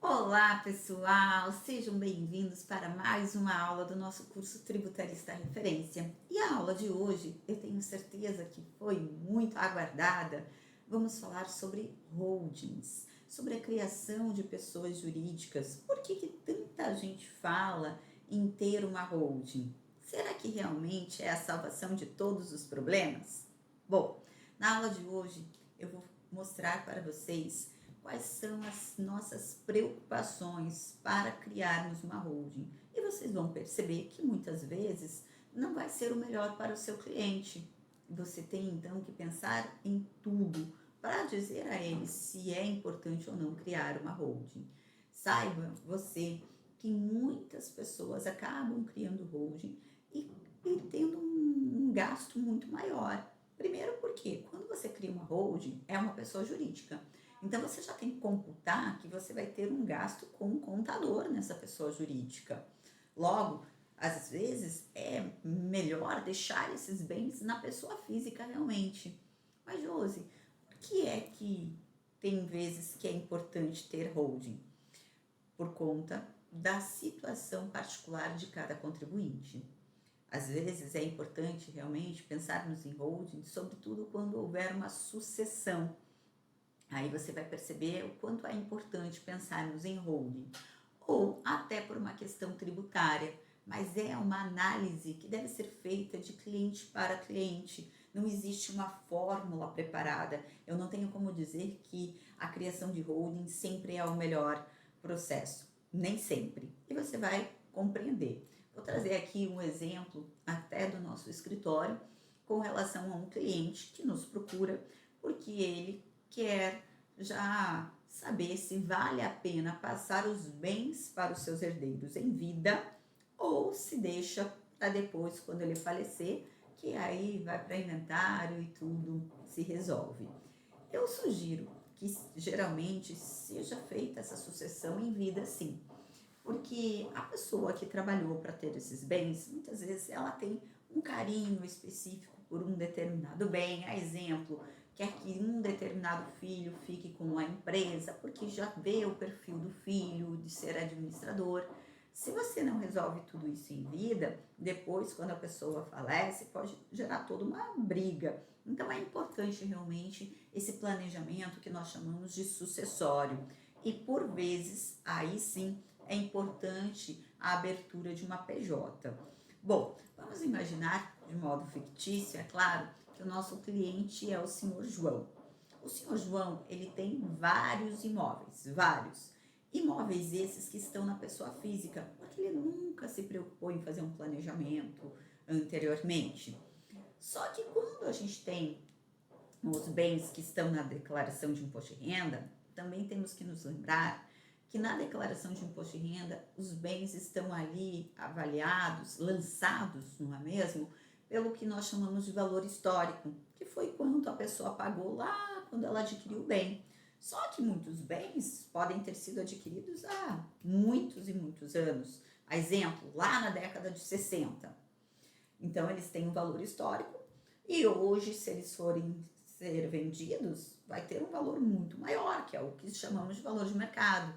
Olá, pessoal! Sejam bem-vindos para mais uma aula do nosso curso Tributarista Referência. E a aula de hoje, eu tenho certeza que foi muito aguardada. Vamos falar sobre holdings, sobre a criação de pessoas jurídicas. Por que tanta gente fala em ter uma holding? Será que realmente é a salvação de todos os problemas? Bom, na aula de hoje eu vou mostrar para vocês quais são as nossas preocupações para criarmos uma holding. E vocês vão perceber que muitas vezes não vai ser o melhor para o seu cliente. Você tem então que pensar em tudo para dizer a ele se é importante ou não criar uma holding. Saiba você que muitas pessoas acabam criando holding e tendo um gasto muito maior. Primeiro porque quando você cria uma holding, é uma pessoa jurídica. Então, você já tem que computar que você vai ter um gasto com um contador nessa pessoa jurídica. Logo, às vezes, é melhor deixar esses bens na pessoa física realmente. Mas, Josi, por que é que tem vezes que é importante ter holding? Por conta da situação particular de cada contribuinte. Às vezes, é importante realmente pensarmos em holding, sobretudo quando houver uma sucessão. Aí você vai perceber o quanto é importante pensarmos em holding, ou até por uma questão tributária, mas é uma análise que deve ser feita de cliente para cliente. Não existe uma fórmula preparada. Eu não tenho como dizer que a criação de holding sempre é o melhor processo, nem sempre. E você vai compreender. Vou trazer aqui um exemplo até do nosso escritório com relação a um cliente que nos procura porque ele quer já saber se vale a pena passar os bens para os seus herdeiros em vida ou se deixa para depois, quando ele falecer, que aí vai para inventário e tudo se resolve. Eu sugiro que geralmente seja feita essa sucessão em vida, sim, porque a pessoa que trabalhou para ter esses bens, muitas vezes ela tem um carinho específico por um determinado bem. A exemplo, quer que um determinado filho fique com a empresa, porque já vê o perfil do filho de ser administrador. Se você não resolve tudo isso em vida, depois, quando a pessoa falece, pode gerar toda uma briga. Então, é importante realmente esse planejamento que nós chamamos de sucessório. E, por vezes, aí sim, é importante a abertura de uma PJ. Bom, vamos imaginar, de modo fictício, é claro, que o nosso cliente é o senhor João. O senhor João, ele tem vários imóveis, vários. Imóveis esses que estão na pessoa física, porque ele nunca se preocupou em fazer um planejamento anteriormente. Só que quando a gente tem os bens que estão na declaração de imposto de renda, também temos que nos lembrar que na declaração de imposto de renda, os bens estão ali avaliados, lançados, não é mesmo? Pelo que nós chamamos de valor histórico, que foi quanto a pessoa pagou lá quando ela adquiriu o bem. Só que muitos bens podem ter sido adquiridos há muitos e muitos anos. A exemplo, lá na década de 60. Então, eles têm um valor histórico e hoje, se eles forem ser vendidos, vai ter um valor muito maior, que é o que chamamos de valor de mercado.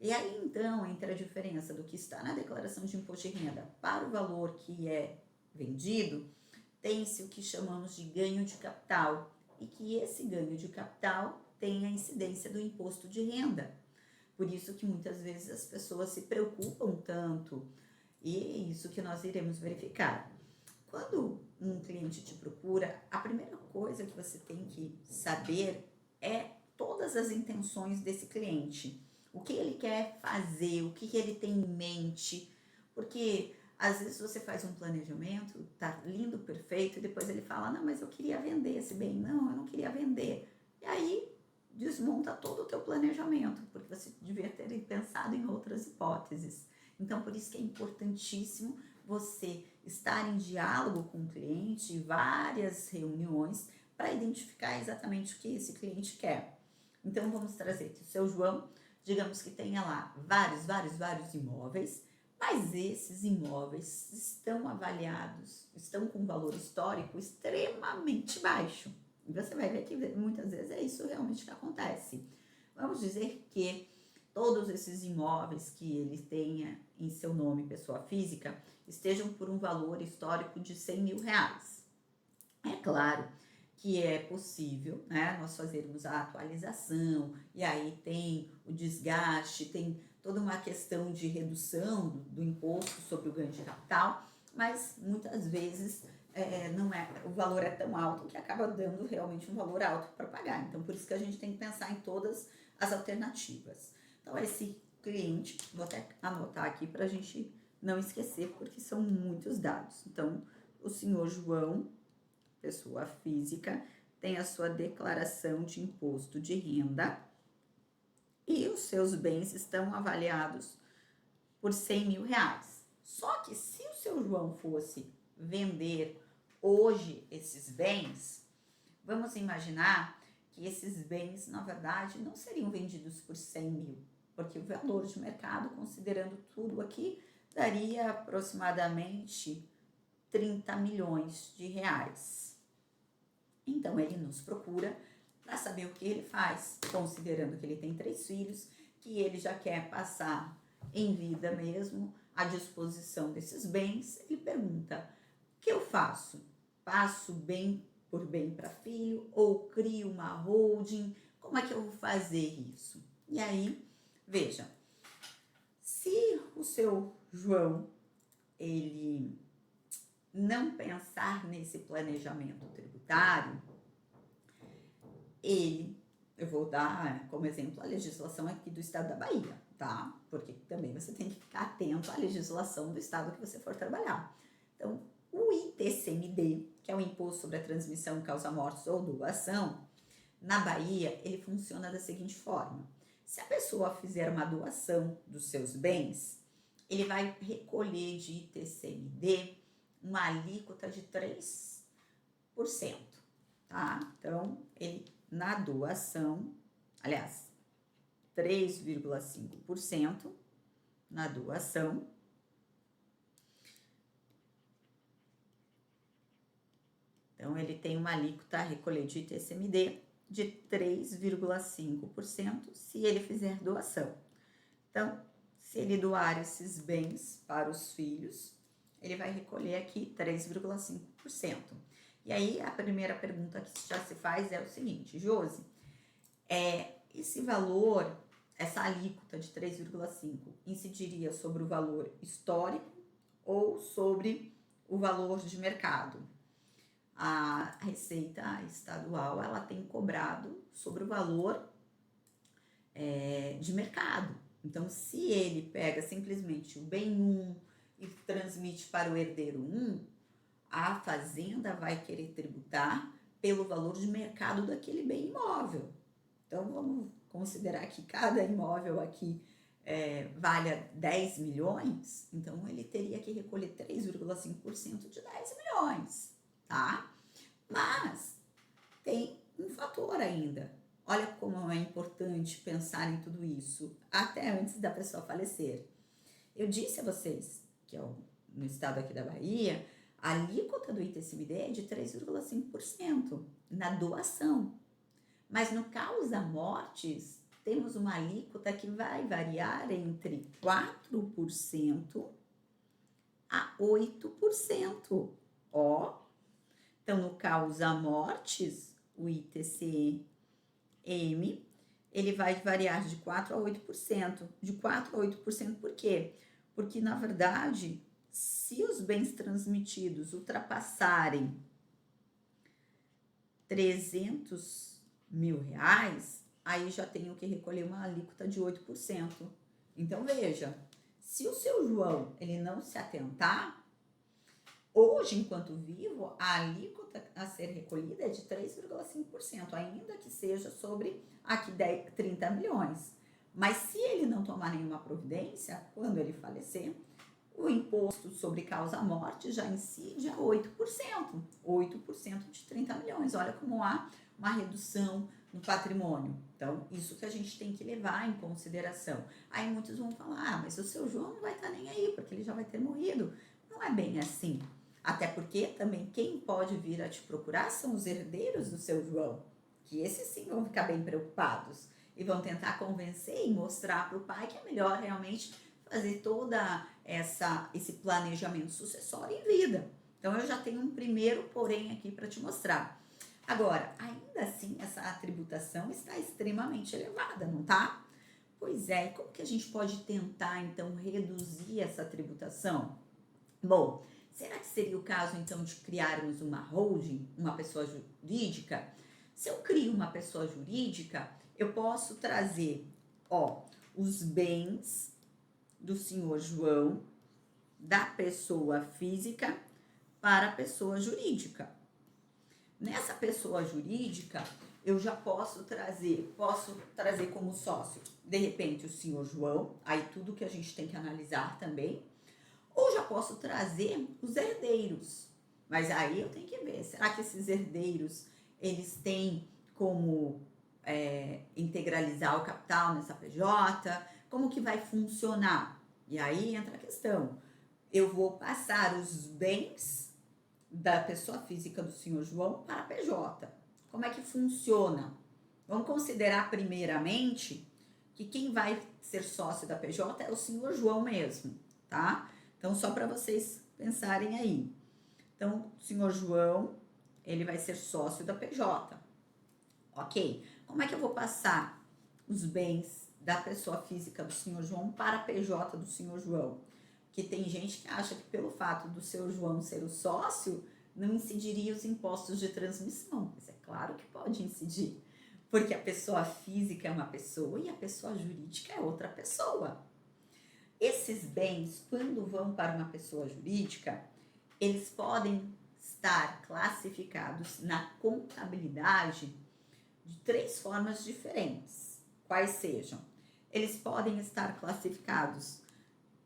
E aí, então, entre a diferença do que está na declaração de imposto de renda para o valor que é vendido, tem-se o que chamamos de ganho de capital, e que esse ganho de capital tem a incidência do imposto de renda. Por isso que muitas vezes as pessoas se preocupam tanto, e é isso que nós iremos verificar. Quando um cliente te procura, a primeira coisa que você tem que saber é todas as intenções desse cliente. O que ele quer fazer, o que ele tem em mente, porque às vezes você faz um planejamento, tá lindo, perfeito, e depois ele fala, não, mas eu queria vender esse bem. Não, eu não queria vender. E aí desmonta todo o teu planejamento, porque você devia ter pensado em outras hipóteses. Então, por isso que é importantíssimo você estar em diálogo com o cliente, várias reuniões, para identificar exatamente o que esse cliente quer. Então, vamos trazer que o seu João, digamos que tenha lá vários imóveis, mas esses imóveis estão avaliados, estão com um valor histórico extremamente baixo. E você vai ver que muitas vezes é isso realmente que acontece. Vamos dizer que todos esses imóveis que ele tenha em seu nome, pessoa física, estejam por um valor histórico de R$ 100.000. É claro que é possível, né, nós fazermos a atualização, e aí tem o desgaste, tem toda uma questão de redução do imposto sobre o ganho de capital, mas muitas vezes não é, o valor é tão alto que acaba dando realmente um valor alto para pagar. Então, por isso que a gente tem que pensar em todas as alternativas. Então, esse cliente, vou até anotar aqui para a gente não esquecer, porque são muitos dados. Então, o senhor João, pessoa física, tem a sua declaração de imposto de renda e os seus bens estão avaliados por R$ 100.000. Só que se o seu João fosse vender hoje esses bens, vamos imaginar que esses bens, na verdade, não seriam vendidos por 100 mil, porque o valor de mercado, considerando tudo aqui, daria aproximadamente 30 milhões de reais. Então, ele nos procura para saber o que ele faz, considerando que ele tem 3 filhos, que ele já quer passar em vida mesmo à disposição desses bens. Ele pergunta: o que eu faço? Passo bem por bem para filho ou crio uma holding? Como é que eu vou fazer isso? E aí, veja, se o seu João, ele não pensar nesse planejamento tributário, eu vou dar como exemplo a legislação aqui do estado da Bahia, tá? Porque também você tem que ficar atento à legislação do estado que você for trabalhar. Então, o ITCMD, que é o Imposto sobre a Transmissão, Causa Mortes ou Doação, na Bahia, ele funciona da seguinte forma: se a pessoa fizer uma doação dos seus bens, ele vai recolher de ITCMD uma alíquota de 3%, tá? Então, ele na doação, aliás, 3,5% na doação. Então, ele tem uma alíquota a recolher de ITCMD de 3,5% se ele fizer doação. Então, se ele doar esses bens para os filhos, ele vai recolher aqui 3,5%. E aí, a primeira pergunta que já se faz é o seguinte: Josi, esse valor, essa alíquota de 3,5% incidiria sobre o valor histórico ou sobre o valor de mercado? A Receita Estadual, ela tem cobrado sobre o valor de mercado. Então, se ele pega simplesmente o bem 1 e transmite para o herdeiro 1, a fazenda vai querer tributar pelo valor de mercado daquele bem imóvel. Então, vamos considerar que cada imóvel aqui valha 10 milhões, então ele teria que recolher 3,5% de 10 milhões, tá? Mas tem um fator ainda. Olha como é importante pensar em tudo isso, até antes da pessoa falecer. Eu disse a vocês que no estado aqui da Bahia, a alíquota do ITCMD é de 3,5% na doação. Mas no causa-mortes, temos uma alíquota que vai variar entre 4% a 8%. Ó, então no causa-mortes, o ITCM, ele vai variar de 4% a 8%. De 4% a 8% por quê? Porque, na verdade, se os bens transmitidos ultrapassarem R$ 300.000, aí já tenho que recolher uma alíquota de 8%. Então, veja, se o seu João ele não se atentar, hoje, enquanto vivo, a alíquota a ser recolhida é de 3,5%, ainda que seja sobre aqui 30 milhões. Mas se ele não tomar nenhuma providência, quando ele falecer, o imposto sobre causa-morte já incide a 8%. 8% de 30 milhões. Olha como há uma redução no patrimônio. Então, isso que a gente tem que levar em consideração. Aí muitos vão falar: mas o seu João não vai estar nem aí, porque ele já vai ter morrido. Não é bem assim. Até porque também quem pode vir a te procurar são os herdeiros do seu João, que esses sim vão ficar bem preocupados. e vão tentar convencer e mostrar para o pai que é melhor realmente fazer toda esse planejamento sucessório em vida. Então, eu já tenho um primeiro porém aqui para te mostrar. Agora, ainda assim, essa tributação está extremamente elevada, não tá? Pois é, e como que a gente pode tentar, então, reduzir essa tributação? Bom, será que seria o caso, então, de criarmos uma holding, uma pessoa jurídica? Se eu crio uma pessoa jurídica, eu posso trazer, os bens do senhor João, da pessoa física, para a pessoa jurídica. Nessa pessoa jurídica, eu já posso trazer como sócio, de repente, o senhor João, aí tudo que a gente tem que analisar também, ou já posso trazer os herdeiros, mas aí eu tenho que ver, será que esses herdeiros, eles têm como integralizar o capital nessa PJ? Como que vai funcionar? E aí entra a questão, eu vou passar os bens da pessoa física do senhor João para a PJ. Como é que funciona? Vamos considerar primeiramente que quem vai ser sócio da PJ é o senhor João mesmo, tá? Então, só para vocês pensarem aí. Então, o senhor João, ele vai ser sócio da PJ. Ok. Como é que eu vou passar os bens da pessoa física do senhor João para a PJ do senhor João? Porque tem gente que acha que pelo fato do seu João ser o sócio, não incidiria os impostos de transmissão. Mas é claro que pode incidir, porque a pessoa física é uma pessoa e a pessoa jurídica é outra pessoa. Esses bens, quando vão para uma pessoa jurídica, eles podem estar classificados na contabilidade de 3 formas diferentes. Quais sejam? Eles podem estar classificados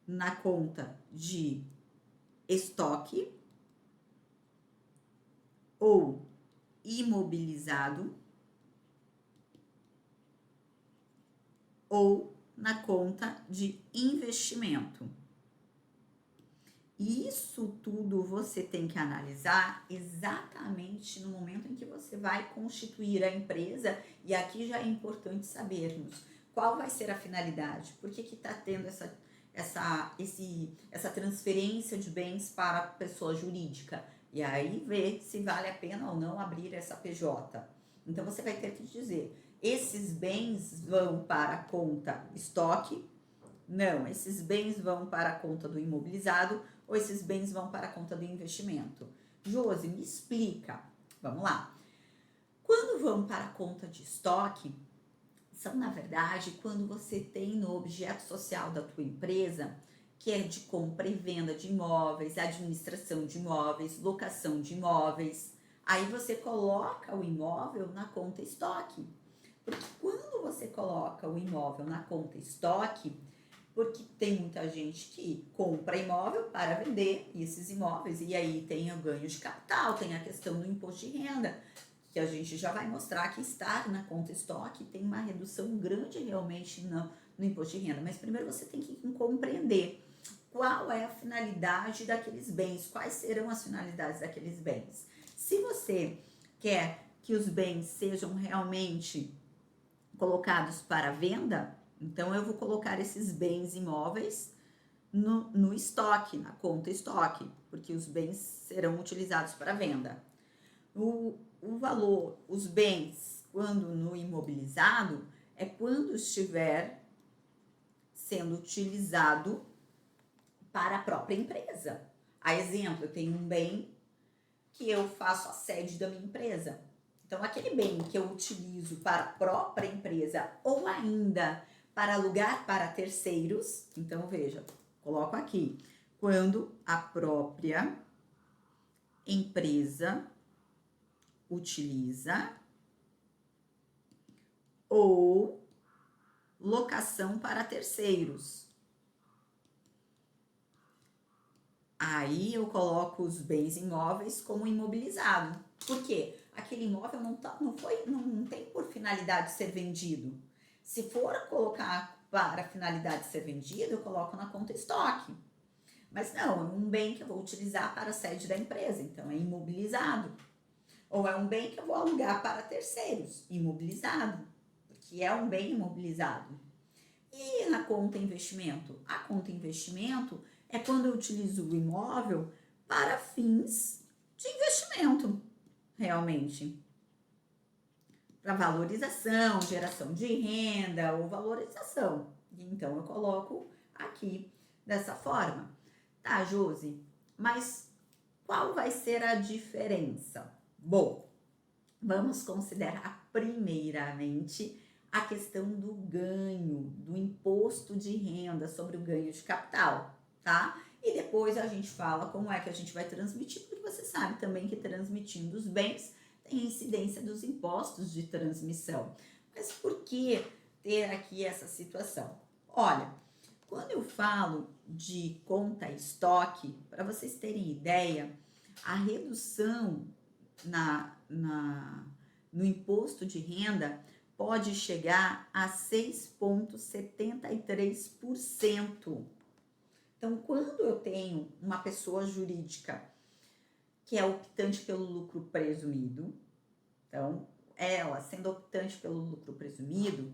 na conta de estoque ou imobilizado ou na conta de investimento. Isso tudo você tem que analisar exatamente no momento em que você vai constituir a empresa, e aqui já é importante sabermos qual vai ser a finalidade, por que está tendo essa transferência de bens para a pessoa jurídica, e aí ver se vale a pena ou não abrir essa PJ. Então você vai ter que dizer, esses bens vão para a conta estoque, não, esses bens vão para a conta do imobilizado, ou esses bens vão para a conta do investimento. Josi, me explica. Vamos lá. Quando vão para a conta de estoque, são, na verdade, quando você tem no objeto social da tua empresa, que é de compra e venda de imóveis, administração de imóveis, locação de imóveis, aí você coloca o imóvel na conta estoque. Porque quando você coloca o imóvel na conta estoque, porque tem muita gente que compra imóvel para vender esses imóveis, e aí tem o ganho de capital, tem a questão do imposto de renda, que a gente já vai mostrar que estar na conta estoque tem uma redução grande realmente no imposto de renda. Mas primeiro você tem que compreender qual é a finalidade daqueles bens, quais serão as finalidades daqueles bens. Se você quer que os bens sejam realmente colocados para venda, então eu vou colocar esses bens imóveis no estoque, na conta estoque, porque os bens serão utilizados para venda. O valor, os bens, quando no imobilizado, é quando estiver sendo utilizado para a própria empresa. A exemplo, eu tenho um bem que eu faço a sede da minha empresa. Então, aquele bem que eu utilizo para a própria empresa ou ainda para alugar para terceiros, então veja, coloco aqui, quando a própria empresa utiliza ou locação para terceiros. Aí eu coloco os bens imóveis como imobilizado. Por quê? Aquele imóvel não tem por finalidade ser vendido. Se for colocar para a finalidade de ser vendido, eu coloco na conta estoque. Mas não, é um bem que eu vou utilizar para a sede da empresa, então é imobilizado. Ou é um bem que eu vou alugar para terceiros, imobilizado. que é um bem imobilizado. E na conta investimento? A conta investimento é quando eu utilizo o imóvel para fins de investimento, realmente. Para valorização, geração de renda ou valorização. Então, eu coloco aqui dessa forma. Tá, Josi? Mas qual vai ser a diferença? Bom, vamos considerar primeiramente a questão do ganho, do imposto de renda sobre o ganho de capital, tá? E depois a gente fala como é que a gente vai transmitir, porque você sabe também que transmitindo os bens tem a incidência dos impostos de transmissão. Mas por que ter aqui essa situação? Olha, quando eu falo de conta estoque, para vocês terem ideia, a redução no imposto de renda pode chegar a 6,73%. Então, quando eu tenho uma pessoa jurídica que é optante pelo lucro presumido, então, ela sendo optante pelo lucro presumido,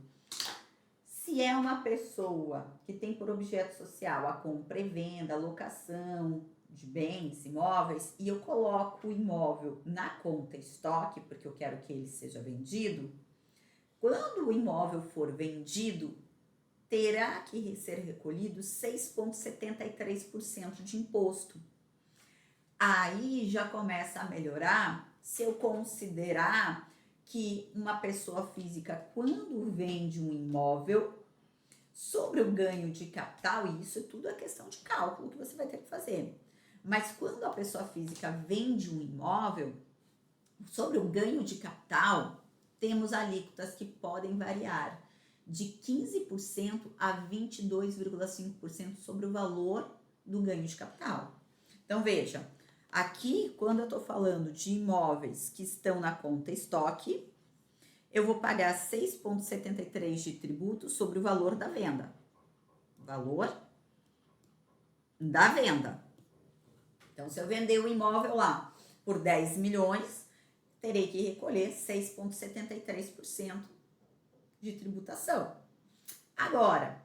se é uma pessoa que tem por objeto social a compra e venda, a locação de bens, imóveis, e eu coloco o imóvel na conta estoque, porque eu quero que ele seja vendido, quando o imóvel for vendido, terá que ser recolhido 6,73% de imposto. Aí já começa a melhorar se eu considerar que uma pessoa física, quando vende um imóvel, sobre o ganho de capital, e isso tudo é questão de cálculo que você vai ter que fazer. Mas quando a pessoa física vende um imóvel, sobre o ganho de capital, temos alíquotas que podem variar de 15% a 22,5% sobre o valor do ganho de capital. Então, veja, aqui, quando eu estou falando de imóveis que estão na conta estoque, eu vou pagar 6,73% de tributo sobre o valor da venda. Valor da venda. Então, se eu vender o imóvel lá por 10 milhões, terei que recolher 6,73% de tributação. Agora,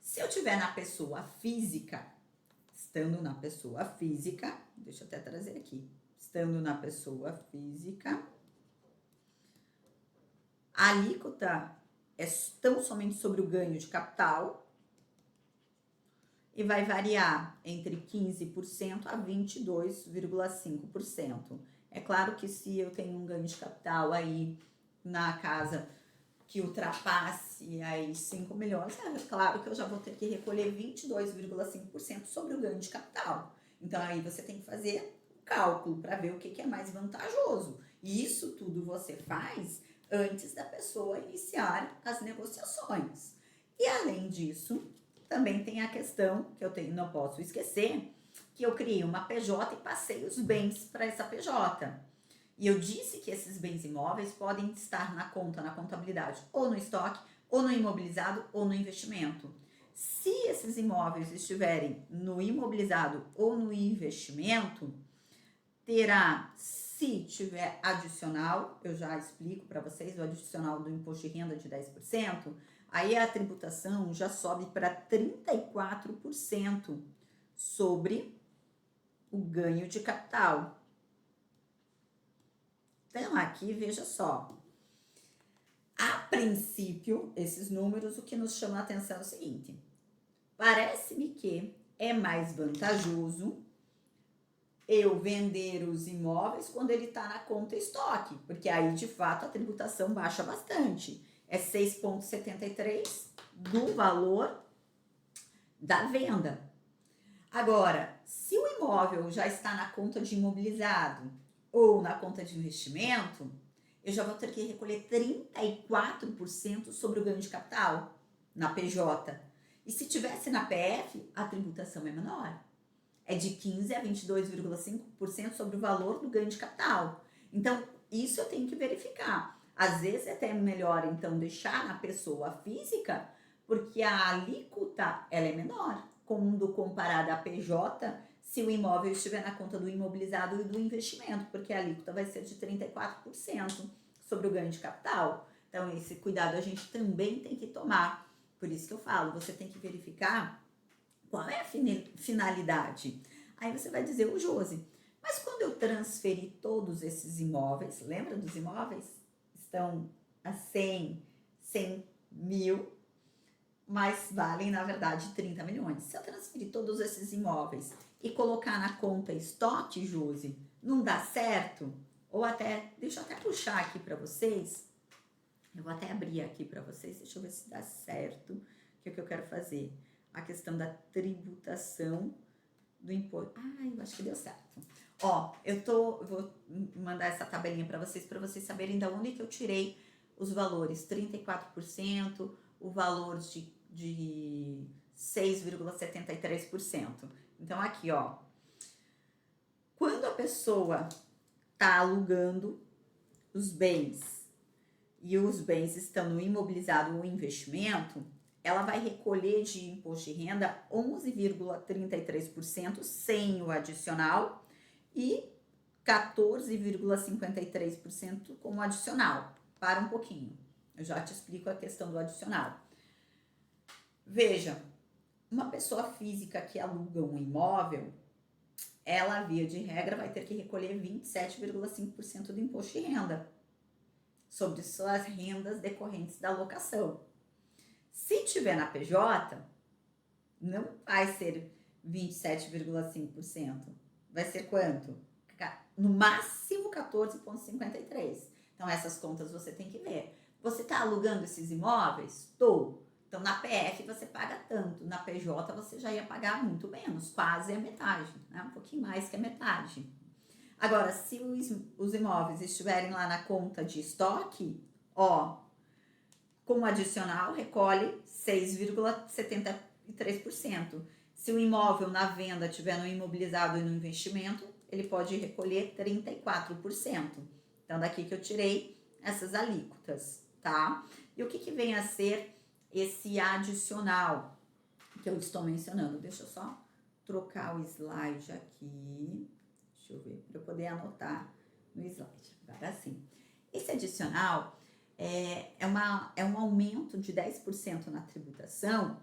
se eu tiver na pessoa física, estando na pessoa física, deixa eu até trazer aqui, estando na pessoa física, a alíquota é tão somente sobre o ganho de capital e vai variar entre 15% a 22,5%. É claro que se eu tenho um ganho de capital aí na casa que ultrapasse aí 5 milhões, é claro que eu já vou ter que recolher 22,5% sobre o ganho de capital. Então, aí você tem que fazer um cálculo para ver o que é mais vantajoso. E isso tudo você faz antes da pessoa iniciar as negociações. E, além disso, também tem a questão que não posso esquecer, que eu criei uma PJ e passei os bens para essa PJ. E eu disse que esses bens imóveis podem estar na conta, na contabilidade, ou no estoque, ou no imobilizado, ou no investimento. Se esses imóveis estiverem no imobilizado ou no investimento, terá, se tiver adicional, eu já explico para vocês, o adicional do imposto de renda de 10%, aí a tributação já sobe para 34% sobre o ganho de capital. Então, aqui, veja só. A princípio, esses números, o que nos chama a atenção é o seguinte. Parece-me que é mais vantajoso eu vender os imóveis quando ele está na conta estoque, porque aí, de fato, a tributação baixa bastante. É 6,73% do valor da venda. Agora, se o imóvel já está na conta de imobilizado ou na conta de investimento, eu já vou ter que recolher 34% sobre o ganho de capital na PJ. E se tivesse na PF, a tributação é menor. É de 15% a 22,5% sobre o valor do ganho de capital. Então, isso eu tenho que verificar. Às vezes é até melhor, então, deixar na pessoa física, porque a alíquota ela é menor, quando comparada à PJ, se o imóvel estiver na conta do imobilizado e do investimento, porque a alíquota vai ser de 34% sobre o ganho de capital. Então, esse cuidado a gente também tem que tomar. Por isso que eu falo, você tem que verificar qual é a finalidade. Aí você vai dizer, Josi, mas quando eu transferi todos esses imóveis, lembra dos imóveis? Estão a 100 mil, mas valem, na verdade, 30 milhões. Se eu transferir todos esses imóveis e colocar na conta estoque, Josi, não dá certo? Ou até, deixa eu até puxar aqui para vocês, eu vou até abrir aqui para vocês, deixa eu ver se dá certo, que é o que eu quero fazer. A questão da tributação do imposto. Ah, eu acho que deu certo. Ó, vou mandar essa tabelinha para vocês saberem de onde que eu tirei os valores. 34%, o valor de 6,73%. Então, aqui, ó. Quando a pessoa tá alugando os bens e os bens estão no imobilizado ou investimento, ela vai recolher de imposto de renda 11,33% sem o adicional e 14,53% como adicional. Para um pouquinho, eu já te explico a questão do adicional. Veja, uma pessoa física que aluga um imóvel, ela, via de regra, vai ter que recolher 27,5% do imposto de renda sobre suas rendas decorrentes da locação. Se tiver na PJ, não vai ser 27,5%. Vai ser quanto? No máximo 14,53%. Então, essas contas você tem que ver. Você está alugando esses imóveis? Estou. Então, na PF você paga tanto. Na PJ você já ia pagar muito menos, quase a metade, né? Um pouquinho mais que a metade. Agora, se os imóveis estiverem lá na conta de estoque, ó, como adicional, recolhe 6,73%. Se o imóvel na venda estiver no imobilizado e no investimento, ele pode recolher 34%. Então, daqui que eu tirei essas alíquotas, tá? E o que vem a ser esse adicional que eu estou mencionando? Deixa eu só trocar o slide aqui. Deixa eu ver, para eu poder anotar no slide. Agora sim. Esse adicional é um aumento de 10% na tributação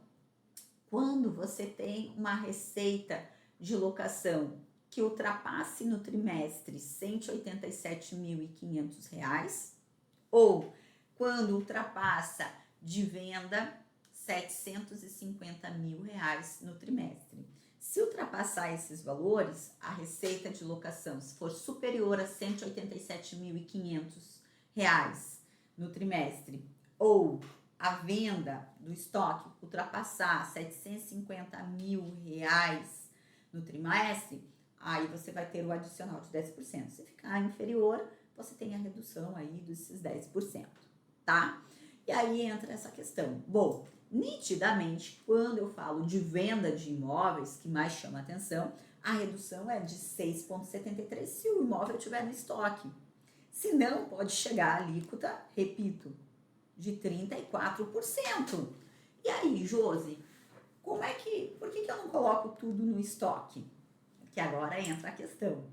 quando você tem uma receita de locação que ultrapasse no trimestre R$ 187.500 ou quando ultrapassa de venda R$ 750 mil no trimestre. Se ultrapassar esses valores, a receita de locação, se for superior a R$ 187.500 no trimestre, ou a venda do estoque ultrapassar R$ 750 mil no trimestre, aí você vai ter o adicional de 10%. Se ficar inferior, você tem a redução aí desses 10%, tá? E aí entra essa questão. Bom, nitidamente, quando eu falo de venda de imóveis, que mais chama atenção, a redução é de 6,73% se o imóvel estiver no estoque. Se não, pode chegar a alíquota, repito, de 34%. E aí, Josi, por que eu não coloco tudo no estoque? Porque agora entra a questão.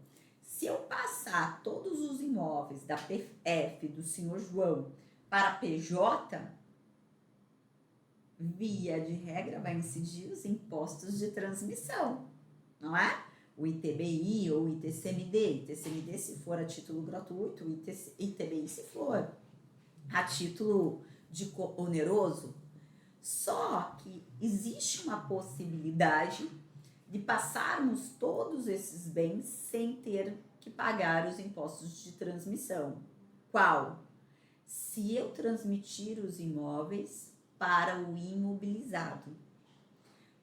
Se eu passar todos os imóveis da PF do senhor João para PJ, via de regra vai incidir os impostos de transmissão, não é? O ITBI ou ITCMD. ITCMD se for a título gratuito, ITBI se for a título de oneroso. Só que existe uma possibilidade de passarmos todos esses bens sem ter que pagar os impostos de transmissão. Qual? Se eu transmitir os imóveis para o imobilizado.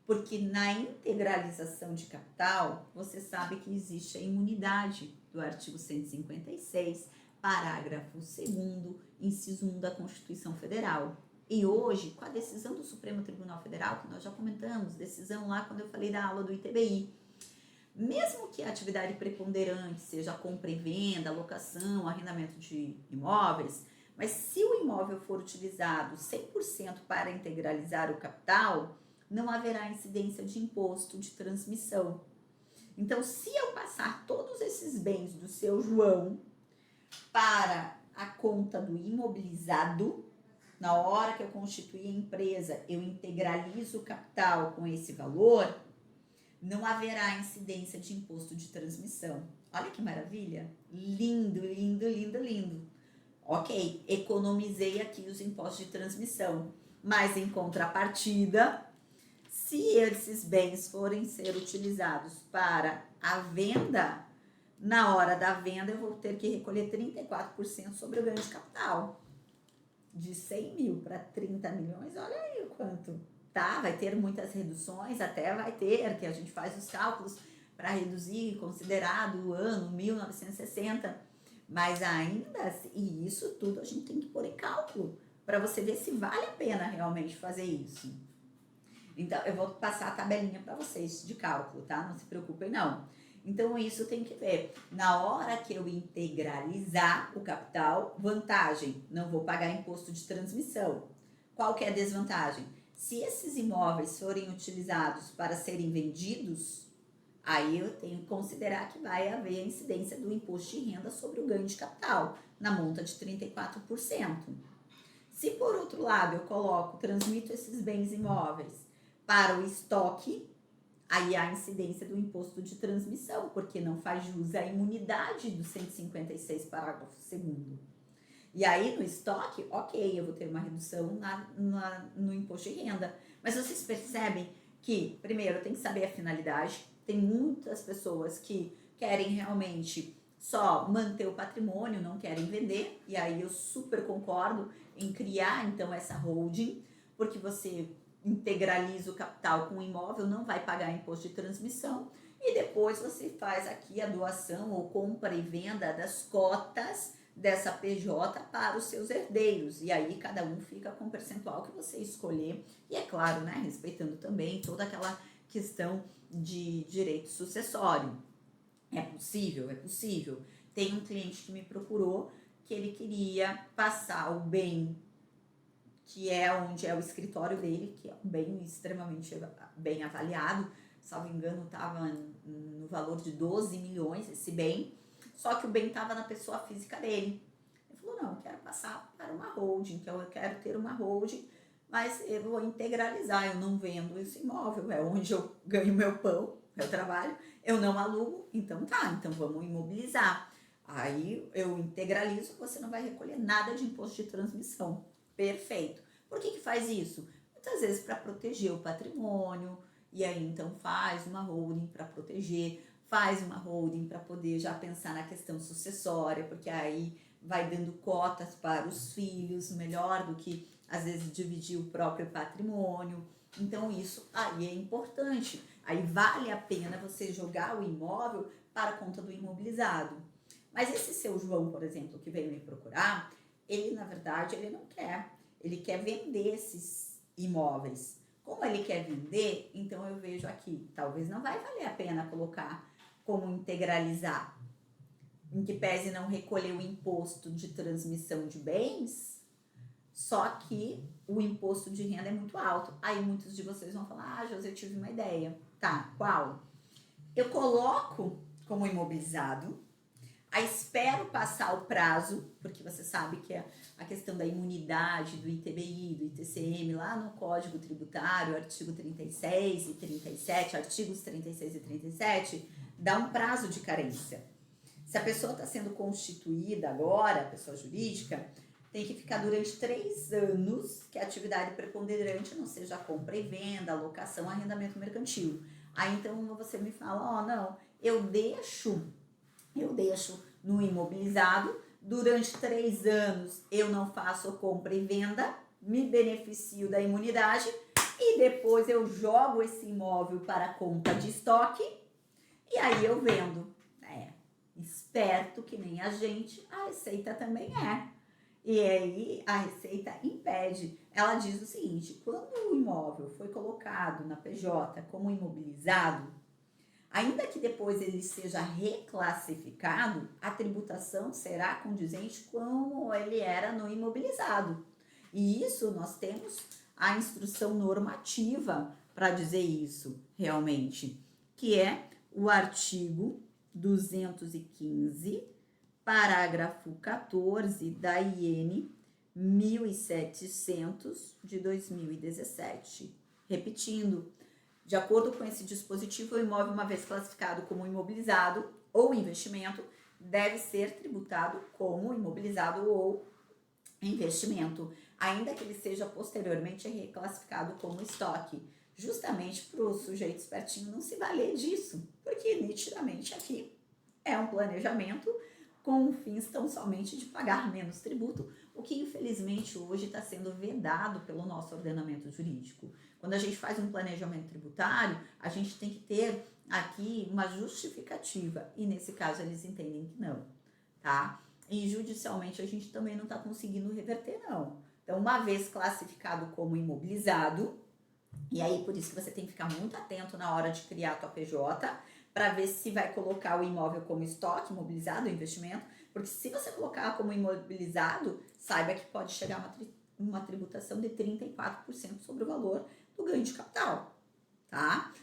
Porque na integralização de capital, você sabe que existe a imunidade do artigo 156, parágrafo 2º, inciso 1 da Constituição Federal. E hoje, com a decisão do Supremo Tribunal Federal, que nós já comentamos, decisão lá quando eu falei da aula do ITBI, mesmo que a atividade preponderante seja a compra e venda, locação, arrendamento de imóveis, mas se o imóvel for utilizado 100% para integralizar o capital, não haverá incidência de imposto de transmissão. Então, se eu passar todos esses bens do seu João para a conta do imobilizado, na hora que eu constituir a empresa, eu integralizo o capital com esse valor, não haverá incidência de imposto de transmissão. Olha que maravilha! Lindo, lindo, lindo, lindo. Ok, economizei aqui os impostos de transmissão, mas em contrapartida, se esses bens forem ser utilizados para a venda, na hora da venda eu vou ter que recolher 34% sobre o ganho de capital. De 100 mil para 30 milhões, olha aí o quanto. Tá, vai ter muitas reduções, até vai ter, que a gente faz os cálculos para reduzir, considerado o ano 1960, mas ainda, e isso tudo a gente tem que pôr em cálculo, para você ver se vale a pena realmente fazer isso. Então, eu vou passar a tabelinha para vocês de cálculo, tá? Não se preocupem, não. Então, isso tem que ver. Na hora que eu integralizar o capital, vantagem, não vou pagar imposto de transmissão. Qual que é a desvantagem? Se esses imóveis forem utilizados para serem vendidos, aí eu tenho que considerar que vai haver a incidência do imposto de renda sobre o ganho de capital, na monta de 34%. Se, por outro lado, eu transmito esses bens imóveis para o estoque, aí há a incidência do imposto de transmissão, porque não faz jus à imunidade do 156, parágrafo 2º. E aí, no estoque, ok, eu vou ter uma redução no imposto de renda. Mas vocês percebem que, primeiro, tem que saber a finalidade. Tem muitas pessoas que querem realmente só manter o patrimônio, não querem vender. E aí eu super concordo em criar, então, essa holding, porque você integraliza o capital com o imóvel, não vai pagar imposto de transmissão. E depois você faz aqui a doação ou compra e venda das cotas dessa PJ para os seus herdeiros, e aí cada um fica com o percentual que você escolher, e é claro, né, respeitando também toda aquela questão de direito sucessório. É possível? É possível. Tem um cliente que me procurou que ele queria passar o bem, que é onde é o escritório dele, que é um bem extremamente bem avaliado, salvo engano estava no valor de 12 milhões esse bem, só que o bem estava na pessoa física dele. Ele falou, não, eu quero passar para uma holding, então eu quero ter uma holding, mas eu vou integralizar, eu não vendo esse imóvel, é onde eu ganho meu pão, meu trabalho, eu não alugo, então tá, então vamos imobilizar. Aí eu integralizo, você não vai recolher nada de imposto de transmissão. Perfeito. Por que faz isso? Muitas vezes para proteger o patrimônio, e aí então faz uma holding para proteger, faz uma holding para poder já pensar na questão sucessória, porque aí vai dando cotas para os filhos, melhor do que às vezes dividir o próprio patrimônio. Então isso aí é importante. Aí vale a pena você jogar o imóvel para a conta do imobilizado. Mas esse seu João, por exemplo, que veio me procurar, ele na verdade ele não quer. Ele quer vender esses imóveis. Como ele quer vender, então eu vejo aqui, talvez não vai valer a pena colocar como integralizar, em que pese não recolher o imposto de transmissão de bens, só que o imposto de renda é muito alto. Aí muitos de vocês vão falar, José, eu tive uma ideia. Tá, qual? Eu coloco como imobilizado, aí espero passar o prazo, porque você sabe que a questão da imunidade do ITBI, do ITCM, lá no Código Tributário, artigo 36 e 37, artigos 36 e 37, dá um prazo de carência. Se a pessoa está sendo constituída agora, a pessoa jurídica, tem que ficar durante 3 anos, que a atividade preponderante não seja a compra e venda, alocação, arrendamento mercantil. Aí então você me fala, não, eu deixo no imobilizado, durante 3 anos eu não faço compra e venda, me beneficio da imunidade e depois eu jogo esse imóvel para a conta de estoque e aí eu vendo. Esperto que nem a gente, a Receita também é. E aí a Receita impede. Ela diz o seguinte, quando o imóvel foi colocado na PJ como imobilizado, ainda que depois ele seja reclassificado, a tributação será condizente como ele era no imobilizado. E isso nós temos a instrução normativa para dizer isso realmente, que é o artigo 215, parágrafo 14 da IN 1.700 de 2017. Repetindo, de acordo com esse dispositivo, o imóvel, uma vez classificado como imobilizado ou investimento, deve ser tributado como imobilizado ou investimento, ainda que ele seja posteriormente reclassificado como estoque, justamente para o sujeito espertinho não se valer disso, porque nitidamente aqui é um planejamento com fins tão somente de pagar menos tributo, o que infelizmente hoje está sendo vedado pelo nosso ordenamento jurídico. Quando a gente faz um planejamento tributário, a gente tem que ter aqui uma justificativa, e nesse caso eles entendem que não, tá? E judicialmente a gente também não está conseguindo reverter, não. Então, uma vez classificado como imobilizado, e aí por isso que você tem que ficar muito atento na hora de criar a tua PJ, para ver se vai colocar o imóvel como estoque, imobilizado, investimento, porque se você colocar como imobilizado, saiba que pode chegar uma tributação de 34% sobre o valor do ganho de capital, tá?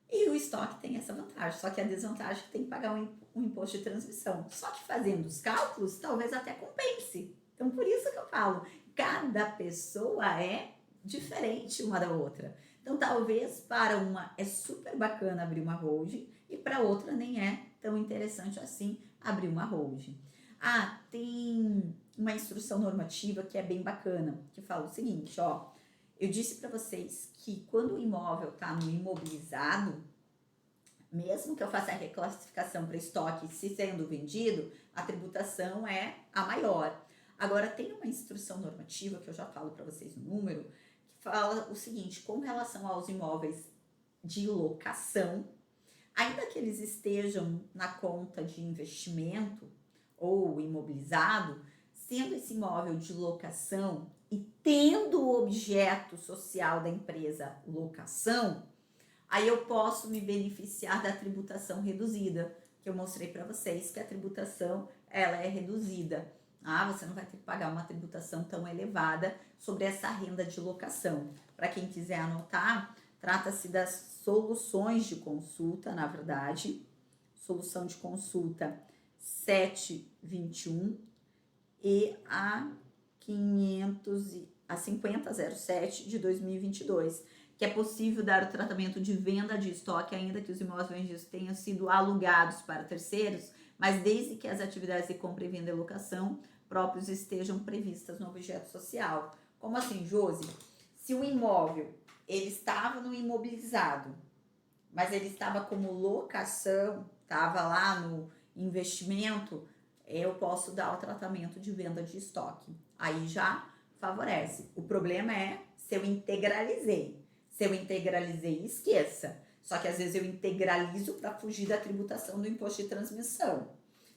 E o estoque tem essa vantagem, só que a desvantagem é que tem que pagar um imposto de transmissão. Só que fazendo os cálculos, talvez até compense. Então, por isso que eu falo, cada pessoa é diferente uma da outra. Então, talvez para uma é super bacana abrir uma holding e para outra nem é tão interessante assim abrir uma holding. Ah, tem uma instrução normativa que é bem bacana, que fala o seguinte, ó. Eu disse para vocês que quando o imóvel está no imobilizado, mesmo que eu faça a reclassificação para estoque se sendo vendido, a tributação é a maior. Agora, tem uma instrução normativa, que eu já falo para vocês o número, que fala o seguinte, com relação aos imóveis de locação, ainda que eles estejam na conta de investimento ou imobilizado, sendo esse imóvel de locação e tendo o objeto social da empresa locação, aí eu posso me beneficiar da tributação reduzida, que eu mostrei para vocês que a tributação ela é reduzida. Ah, você não vai ter que pagar uma tributação tão elevada sobre essa renda de locação. Para quem quiser anotar, trata-se das soluções de consulta, na verdade, solução de consulta 721 e a 5007 de 2022, que é possível dar o tratamento de venda de estoque, ainda que os imóveis vendidos tenham sido alugados para terceiros, mas desde que as atividades de compra e venda e locação próprios estejam previstas no objeto social. Como assim, Josi? Se o imóvel ele estava no imobilizado, mas ele estava como locação, estava lá no investimento, eu posso dar o tratamento de venda de estoque. Aí já favorece. O problema é se eu integralizei. Se eu integralizei, esqueça. Só que às vezes eu integralizo para fugir da tributação do imposto de transmissão.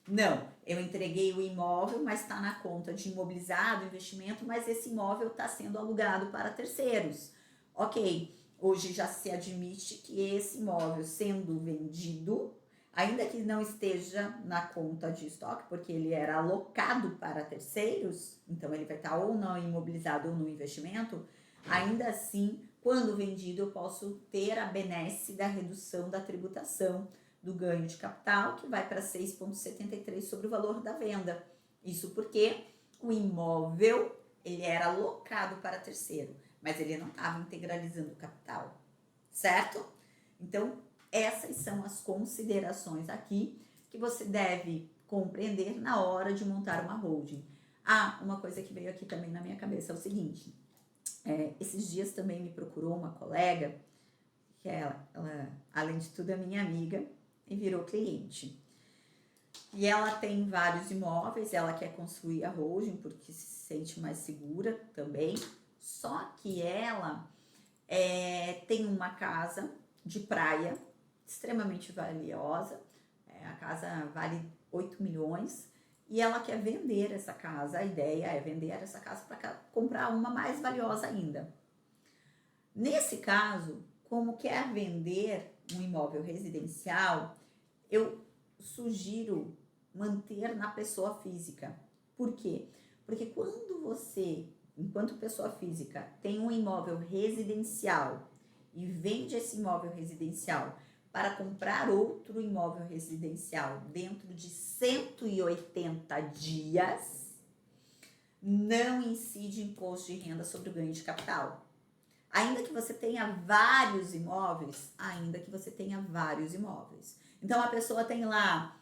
Não, eu entreguei o imóvel, mas está na conta de imobilizado, investimento, mas esse imóvel está sendo alugado para terceiros. Ok, hoje já se admite que esse imóvel sendo vendido, ainda que não esteja na conta de estoque, porque ele era alocado para terceiros, então ele vai estar ou não imobilizado ou no investimento, ainda assim, quando vendido, eu posso ter a benesse da redução da tributação do ganho de capital, que vai para 6,73 sobre o valor da venda. Isso porque o imóvel ele era alocado para terceiro, mas ele não estava integralizando o capital, certo? Então, essas são as considerações aqui que você deve compreender na hora de montar uma holding. Ah, uma coisa que veio aqui também na minha cabeça é o seguinte, esses dias também me procurou uma colega, que ela, além de tudo, é minha amiga, e virou cliente. E ela tem vários imóveis, ela quer construir a holding porque se sente mais segura também, só que ela tem uma casa de praia extremamente valiosa, a casa vale 8 milhões e ela quer vender essa casa, a ideia é vender essa casa para comprar uma mais valiosa ainda. Nesse caso, como quer vender um imóvel residencial, eu sugiro manter na pessoa física. Por quê? Porque quando você, enquanto pessoa física, tem um imóvel residencial e vende esse imóvel residencial para comprar outro imóvel residencial dentro de 180 dias, não incide imposto de renda sobre o ganho de capital. Ainda que você tenha vários imóveis, Então, a pessoa tem lá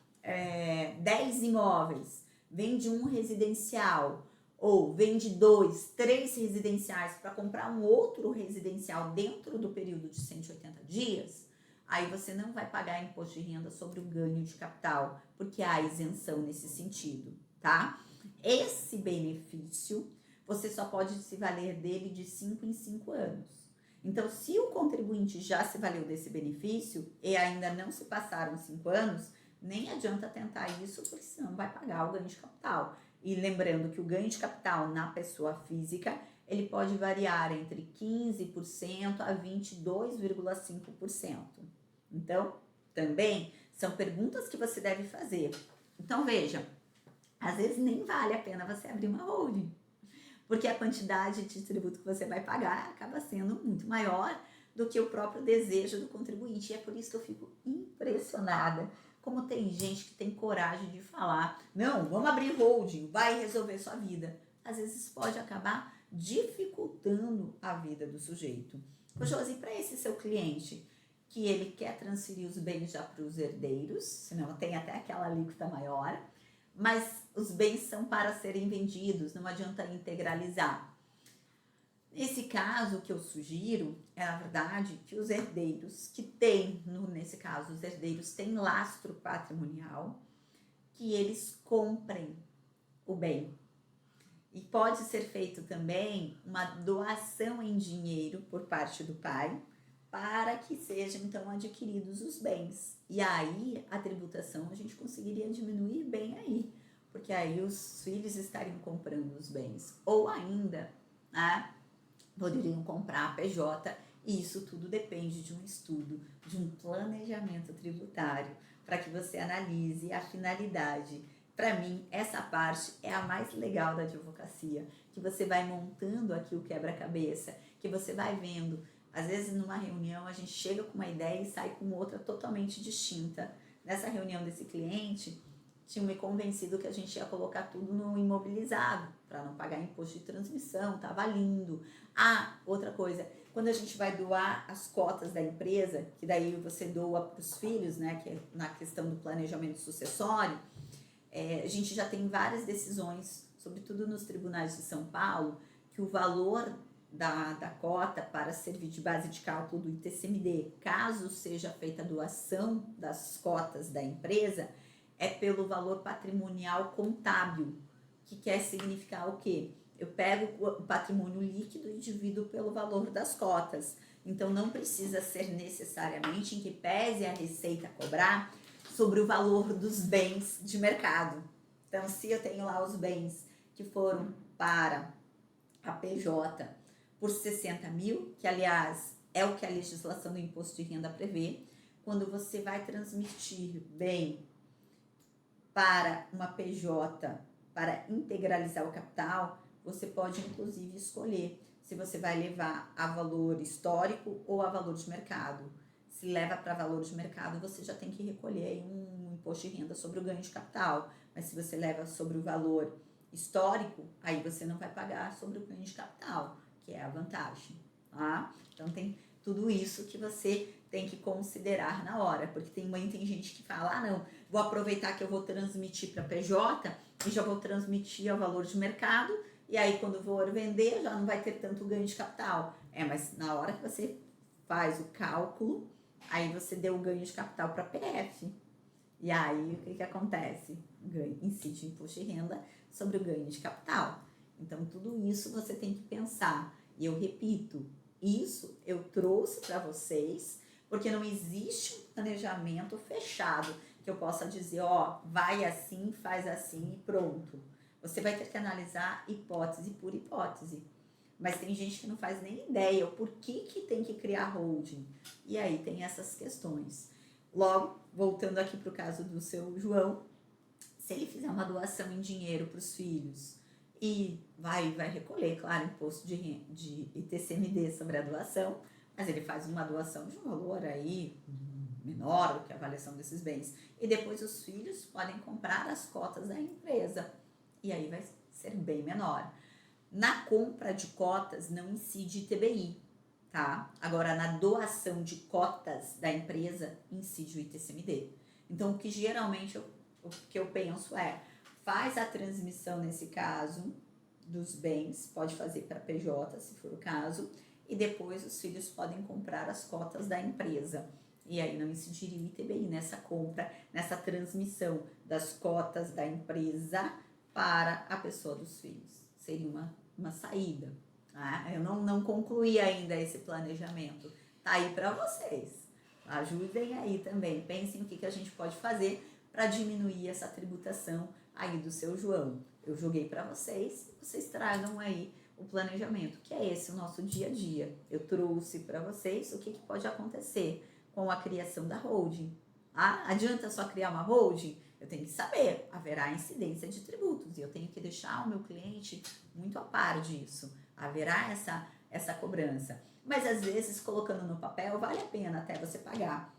10 imóveis, vende um residencial, ou vende 2, 3 residenciais para comprar um outro residencial dentro do período de 180 dias, aí você não vai pagar imposto de renda sobre o ganho de capital, porque há isenção nesse sentido, tá? Esse benefício, você só pode se valer dele de 5 em 5 anos. Então, se o contribuinte já se valeu desse benefício e ainda não se passaram 5 anos, nem adianta tentar isso, porque senão vai pagar o ganho de capital. E lembrando que o ganho de capital na pessoa física, ele pode variar entre 15% a 22,5%. Então, também são perguntas que você deve fazer. Então, veja, às vezes nem vale a pena você abrir uma holding, porque a quantidade de tributo que você vai pagar acaba sendo muito maior do que o próprio desejo do contribuinte. E é por isso que eu fico impressionada como tem gente que tem coragem de falar, não, vamos abrir holding, vai resolver sua vida. Às vezes pode acabar dificultando a vida do sujeito. Ô Josi, para esse seu cliente, que ele quer transferir os bens já para os herdeiros, senão tem até aquela alíquota maior, mas os bens são para serem vendidos, não adianta integralizar. Nesse caso, o que eu sugiro é, na verdade, que os herdeiros que têm, nesse caso, os herdeiros têm lastro patrimonial, que eles comprem o bem. E pode ser feito também uma doação em dinheiro por parte do pai, para que sejam, então, adquiridos os bens. E aí, a tributação a gente conseguiria diminuir bem aí, porque aí os filhos estariam comprando os bens. Ou ainda, né, poderiam comprar a PJ, e isso tudo depende de um estudo, de um planejamento tributário, para que você analise a finalidade. Para mim, essa parte é a mais legal da advocacia, que você vai montando aqui o quebra-cabeça, que você vai vendo. Às vezes, numa reunião, a gente chega com uma ideia e sai com outra totalmente distinta. Nessa reunião desse cliente, tinha me convencido que a gente ia colocar tudo no imobilizado, para não pagar imposto de transmissão, tava lindo. Ah, outra coisa, quando a gente vai doar as cotas da empresa, que daí você doa para os filhos, né, que é na questão do planejamento sucessório, a gente já tem várias decisões, sobretudo nos tribunais de São Paulo, que o valor da cota para servir de base de cálculo do ITCMD, caso seja feita a doação das cotas da empresa, é pelo valor patrimonial contábil, que quer significar o quê? Eu pego o patrimônio líquido e divido pelo valor das cotas. Então, não precisa ser necessariamente em que pese a receita cobrar sobre o valor dos bens de mercado. Então, se eu tenho lá os bens que foram para a PJ por 60 mil, que aliás é o que a legislação do imposto de renda prevê, quando você vai transmitir bem para uma PJ para integralizar o capital, você pode inclusive escolher se você vai levar a valor histórico ou a valor de mercado. Se leva para valor de mercado, você já tem que recolher aí um imposto de renda sobre o ganho de capital. Mas se você leva sobre o valor histórico, aí você não vai pagar sobre o ganho de capital, que é a vantagem, tá? Então tem tudo isso que você tem que considerar na hora, porque tem gente que fala, não, vou aproveitar que eu vou transmitir para PJ e já vou transmitir ao valor de mercado, e aí quando for vender já não vai ter tanto ganho de capital. Mas na hora que você faz o cálculo, aí você deu o ganho de capital para PF. E aí o que acontece? Incide imposto de renda sobre o ganho de capital. Então tudo isso você tem que pensar. E eu repito, isso eu trouxe para vocês, porque não existe um planejamento fechado que eu possa dizer, vai assim, faz assim e pronto. Você vai ter que analisar hipótese por hipótese. Mas tem gente que não faz nem ideia o porquê que tem que criar holding. E aí tem essas questões. Logo, voltando aqui para o caso do seu João, se ele fizer uma doação em dinheiro para os filhos e vai recolher, claro, imposto de ITCMD sobre a doação, mas ele faz uma doação de um valor aí menor do que a avaliação desses bens. E depois os filhos podem comprar as cotas da empresa. E aí vai ser bem menor. Na compra de cotas não incide ITBI, tá? Agora, na doação de cotas da empresa, incide o ITCMD. Então, o que geralmente o que eu penso é, faz a transmissão nesse caso dos bens, pode fazer para PJ, se for o caso, e depois os filhos podem comprar as cotas da empresa. E aí não incidiria o ITBI nessa compra, nessa transmissão das cotas da empresa para a pessoa dos filhos. Seria uma saída. Tá? Eu não concluí ainda esse planejamento. Tá aí para vocês. Ajudem aí também. Pensem o que a gente pode fazer para diminuir essa tributação aí do seu João. Eu joguei para vocês tragam aí o planejamento, que é esse o nosso dia a dia. Eu trouxe para vocês o que pode acontecer com a criação da holding. Ah, adianta só criar uma holding? Eu tenho que saber, haverá incidência de tributos e eu tenho que deixar o meu cliente muito a par disso. Haverá essa cobrança. Mas às vezes, colocando no papel, vale a pena até você pagar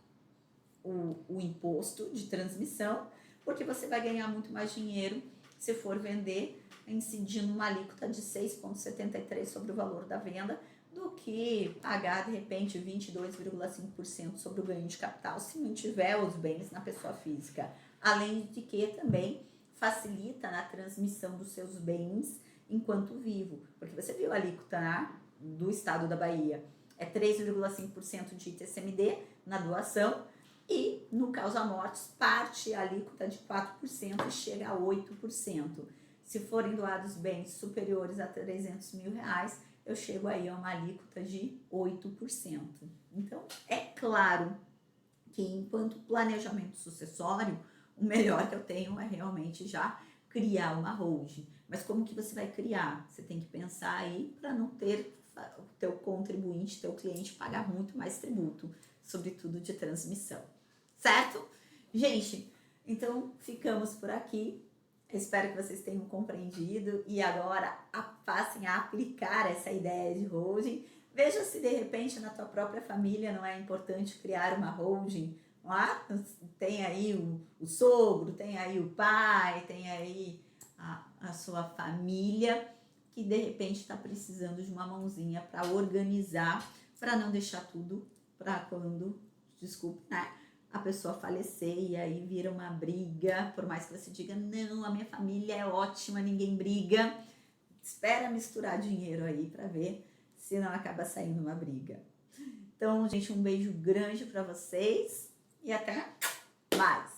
o imposto de transmissão, porque você vai ganhar muito mais dinheiro se for vender, incidindo uma alíquota de 6,73% sobre o valor da venda, do que pagar, de repente, 22,5% sobre o ganho de capital, se não tiver os bens na pessoa física. Além de que também facilita na transmissão dos seus bens enquanto vivo. Porque você viu a alíquota, né, do estado da Bahia, é 3,5% de ITCMD na doação, e no causa mortis parte a alíquota de 4% e chega a 8%. Se forem doados bens superiores a R$300.000, eu chego aí a uma alíquota de 8%. Então, é claro que enquanto planejamento sucessório, o melhor que eu tenho é realmente já criar uma holding. Mas como que você vai criar? Você tem que pensar aí para não ter o teu contribuinte, teu cliente pagar muito mais tributo, sobretudo de transmissão. Certo? Gente, então ficamos por aqui. Espero que vocês tenham compreendido e agora passem a aplicar essa ideia de holding. Veja se de repente na tua própria família não é importante criar uma holding. Lá tem aí o sogro, tem aí o pai, tem aí a sua família que de repente está precisando de uma mãozinha para organizar, para não deixar tudo para quando, desculpe, né? A pessoa falecer e aí vira uma briga, por mais que você diga, não, a minha família é ótima, ninguém briga. Espera misturar dinheiro aí para ver se não acaba saindo uma briga. Então, gente, um beijo grande para vocês e até mais!